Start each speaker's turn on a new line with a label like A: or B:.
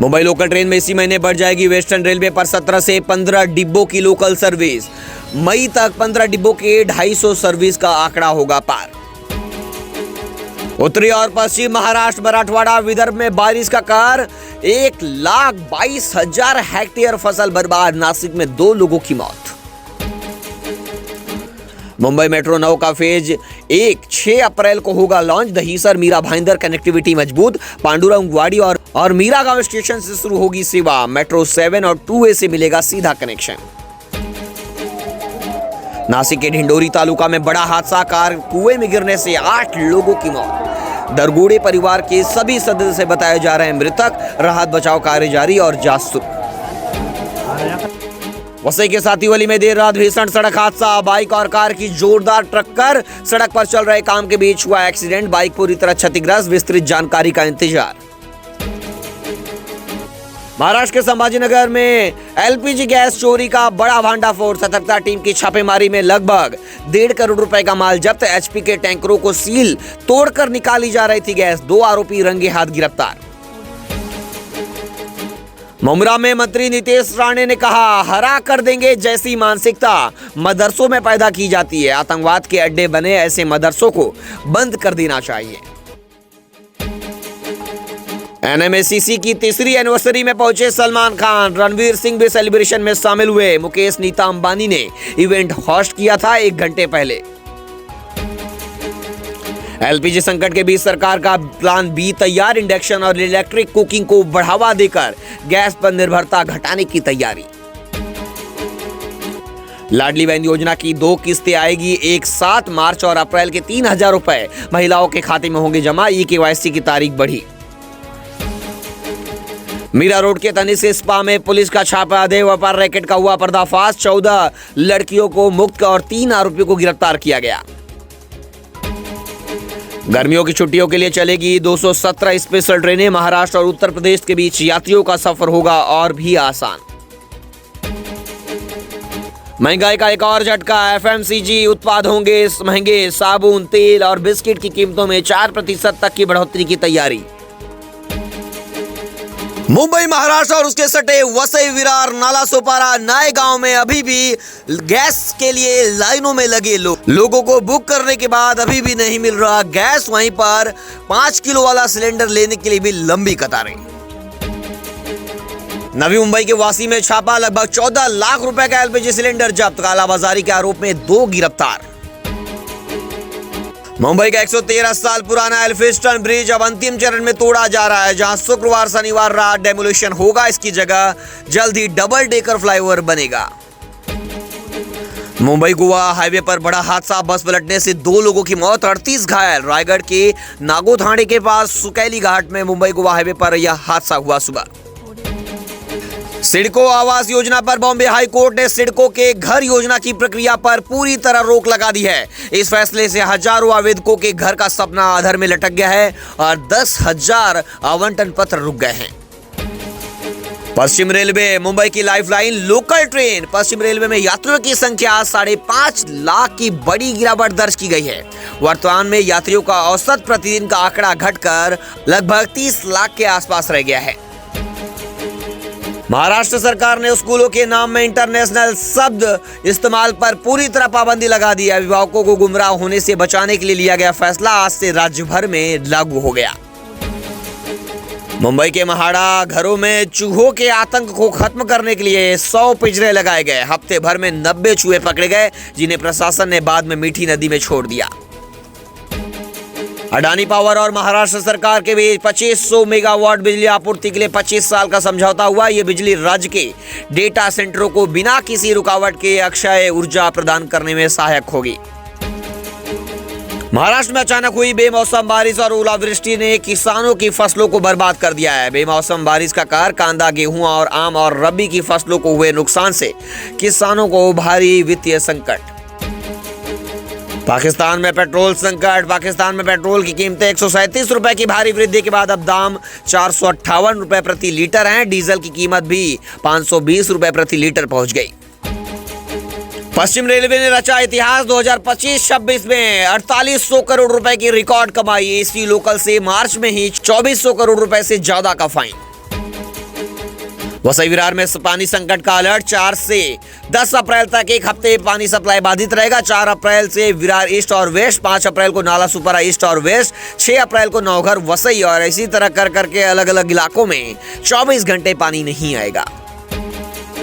A: Mumbai local train में इसी महीने बढ़ जाएगी वेस्टर्न रेलवे पर 17 से 15 डिब्बों की लोकल सर्विस। मई तक 15 डिब्बों के 250 सर्विस का आंकड़ा होगा पार। उत्तरी और पश्चिम महाराष्ट्र, मराठवाड़ा, विदर्भ में बारिश का कहर। 1,22,000 हेक्टेयर फसल बर्बाद। नासिक में 2 लोगों की मौत। मुंबई मेट्रो 9 का फेज 1 6 अप्रैल को होगा लॉन्च। दहीसर मीरा भाईंदर कनेक्टिविटी मजबूत। पांडुरंग वाड़ी और मीरा गांव स्टेशन से शुरू होगी सेवा। मेट्रो 7 और 2A से मिलेगा सीधा कनेक्शन। नासिक के ढिंडोरी तालुका में बड़ा हादसा। कार कुएं में गिरने से 8 लोगों की मौत। दरगोड़े परिवार के सभी सदस्य बताए जा रहे हैं मृतक। राहत बचाव कार्य जारी और जांच शुरू। वसई के साथीवली में देर रात भीषण सड़क हादसा। बाइक और कार की जोरदार टक्कर। सड़क पर चल रहे काम के बीच हुआ एक्सीडेंट। बाइक पूरी तरह क्षतिग्रस्त। विस्तृत जानकारी का इंतजार। महाराष्ट्र के संभाजीनगर में LPG गैस चोरी का बड़ा भांडाफोड़। सतर्कता टीम की छापेमारी में लगभग 1.5 करोड़ रुपए का माल जब्त। HP के टैंकरों को सील तोड़कर निकाली जा रही थी गैस। 2 आरोपी रंगे हाथ गिरफ्तार। मुमरा में मंत्री नीतीश राणे ने कहा, हरा कर देंगे जैसी मानसिकता मदरसों में पैदा की जाती है। आतंकवाद के अड्डे बने ऐसे मदरसों को बंद कर देना चाहिए। NMACC की 3री एनिवर्सरी में पहुंचे सलमान खान। रणवीर सिंह भी सेलिब्रेशन में शामिल हुए। मुकेश, नीता अंबानी ने इवेंट होस्ट किया था 1 घंटे पहले। LPG संकट के बीच सरकार का प्लान B तैयार। इंडक्शन और इलेक्ट्रिक कुकिंग को बढ़ावा देकर गैस पर निर्भरता घटाने की तैयारी। लाडली बहन योजना की 2 किस्तें आएगी एक साथ। मार्च और अप्रैल के 3,000 रुपए महिलाओं के खाते में होंगे जमा। KYC की तारीख बढ़ी। मीरा रोड के तनिष्क से स्पा में पुलिस का छापा। देह व्यापार रैकेट का हुआ पर्दाफाश। 14 लड़कियों को मुक्त और 3 आरोपियों को गिरफ्तार किया गया। गर्मियों की छुट्टियों के लिए चलेगी 217 स्पेशल ट्रेनें। महाराष्ट्र और उत्तर प्रदेश के बीच यात्रियों का सफर होगा और भी आसान। महंगाई का एक और झटका। FMCG उत्पाद होंगे महंगे। साबुन, तेल और बिस्किट की कीमतों में 4% तक की बढ़ोतरी की तैयारी। मुंबई, महाराष्ट्र और उसके सटे वसई, विरार, नाला सोपारा, नए गांव में अभी भी गैस के लिए लाइनों में लगे लोगों को बुक करने के बाद अभी भी नहीं मिल रहा गैस। वहीं पर 5 किलो वाला सिलेंडर लेने के लिए भी लंबी कतारें। नवी मुंबई के वासी में छापा। लगभग 14 लाख रुपए का LPG सिलेंडर जब्त। कालाबाजारी के आरोप में 2 गिरफ्तार। मुंबई का 113 साल पुराना एल्फिंस्टन ब्रिज अब अंतिम चरण में तोड़ा जा रहा है, जहां शुक्रवार शनिवार रात डेमोलिशन होगा। इसकी जगह जल्द ही डबल डेकर फ्लाईओवर बनेगा। मुंबई गोवा हाईवे पर बड़ा हादसा। बस पलटने से 2 लोगों की मौत, 38 घायल। रायगढ़ के नागोथाणे के पास सुकैली घाट में मुंबई गोवा हाईवे पर यह हादसा हुआ सुबह। सिडको आवास योजना पर बॉम्बे हाई कोर्ट ने सिडको के घर योजना की प्रक्रिया पर पूरी तरह रोक लगा दी है। इस फैसले से हजारों आवेदकों के घर का सपना अधर में लटक गया है और 10,000 आवंटन पत्र रुक गए हैं। पश्चिम रेलवे मुंबई की लाइफलाइन लोकल ट्रेन। पश्चिम रेलवे में यात्रियों की संख्या 5.5 लाख की बड़ी गिरावट दर्ज की गई है। वर्तमान में यात्रियों का औसत प्रतिदिन का आंकड़ा घटकर लगभग 30 लाख के आसपास रह गया है। महाराष्ट्र सरकार ने स्कूलों के नाम में इंटरनेशनल शब्द इस्तेमाल पर पूरी तरह पाबंदी लगा दी है। अभिभावकों को गुमराह होने से बचाने के लिए लिया गया फैसला आज से राज्य भर में लागू हो गया। मुंबई के महाड़ा घरों में चूहों के आतंक को खत्म करने के लिए 100 पिंजरे लगाए गए। हफ्ते भर में 90 चूहे पकड़े गए, जिन्हें प्रशासन ने बाद में मीठी नदी में छोड़ दिया। अडानी पावर और महाराष्ट्र सरकार के बीच 2500 मेगावाट बिजली आपूर्ति के लिए 25 साल का समझौता हुआ। यह बिजली राज्य के डेटा सेंटरों को बिना किसी रुकावट के अक्षय ऊर्जा प्रदान करने में सहायक होगी। महाराष्ट्र में अचानक हुई बेमौसम बारिश और ओलावृष्टि ने किसानों की फसलों को बर्बाद कर दिया है। बेमौसम बारिश का कहर कांदा, गेहूं और आम और रबी की फसलों को हुए नुकसान से किसानों को भारी वित्तीय संकट। पाकिस्तान में पेट्रोल संकट। पाकिस्तान में पेट्रोल की कीमतें 137 रुपए की भारी वृद्धि के बाद अब दाम 458 रुपए प्रति लीटर हैं। डीजल की कीमत भी 520 रुपए प्रति लीटर पहुंच गई। पश्चिम रेलवे ने रचा इतिहास। 2025-26 में 4800 करोड़ रुपए की रिकॉर्ड कमाई। AC लोकल से मार्च में ही 2400 करोड़ रुपए से ज्यादा का फाइन। वसई विरार में पानी संकट का अलर्ट। 4 से 10 अप्रैल तक एक हफ्ते पानी सप्लाई बाधित रहेगा। 4 अप्रैल से विरार ईस्ट और वेस्ट, 5 अप्रैल को नाला सुपरा ईस्ट और वेस्ट, 6 अप्रैल को नौघर वसई और इसी तरह कर करके अलग अलग इलाकों में 24 घंटे पानी नहीं आएगा।